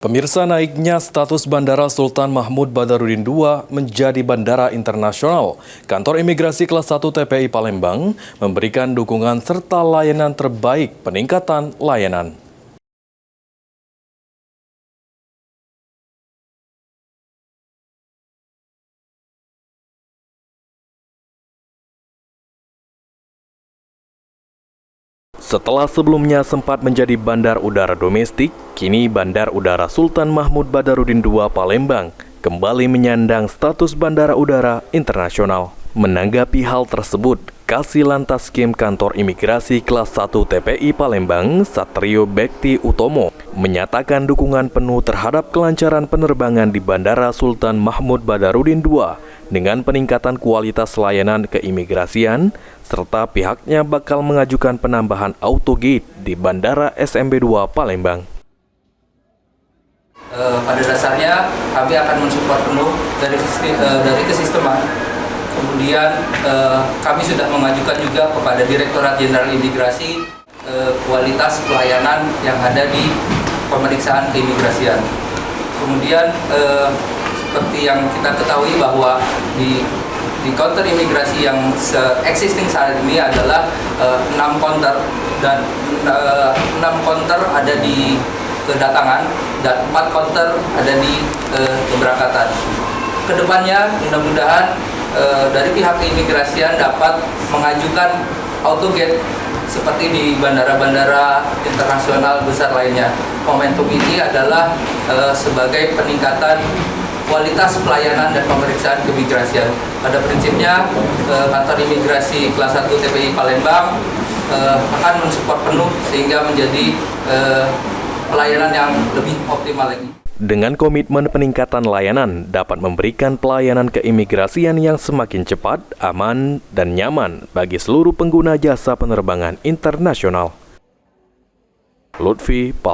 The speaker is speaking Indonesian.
Pemirsa, naiknya status Bandara Sultan Mahmud Badarudin II menjadi bandara internasional. Kantor Imigrasi Kelas 1 TPI Palembang memberikan dukungan serta layanan terbaik peningkatan layanan. Setelah sebelumnya sempat menjadi bandar udara domestik, kini Bandar Udara Sultan Mahmud Badarudin II Palembang kembali menyandang status bandara udara internasional. Menanggapi hal tersebut, Kasih Lantas Kim Kantor Imigrasi Kelas 1 TPI Palembang, Satrio Bekti Utomo, menyatakan dukungan penuh terhadap kelancaran penerbangan di Bandara Sultan Mahmud Badarudin II dengan peningkatan kualitas layanan keimigrasian, serta pihaknya bakal mengajukan penambahan autogate di Bandara SMB 2 Palembang. Pada dasarnya kami akan mensupport penuh dari kesisteman. Kemudian kami sudah mengajukan juga kepada Direktorat Jenderal Imigrasi kualitas pelayanan yang ada di pemeriksaan keimigrasian. Kemudian seperti yang kita ketahui bahwa di counter imigrasi yang existing saat ini adalah 6 counter dan 6 counter ada di kedatangan dan 4 counter ada di keberangkatan. Kedepannya mudah-mudahan dari pihak keimigrasian dapat mengajukan autogate seperti di bandara-bandara internasional besar lainnya. Momentum ini adalah sebagai peningkatan kualitas pelayanan dan pemeriksaan keimigrasian. Pada prinsipnya, Kantor Imigrasi Kelas 1 TPI Palembang akan mensupport penuh sehingga menjadi pelayanan yang lebih optimal lagi. Dengan komitmen peningkatan layanan dapat memberikan pelayanan keimigrasian yang semakin cepat, aman, dan nyaman bagi seluruh pengguna jasa penerbangan internasional. Lutfi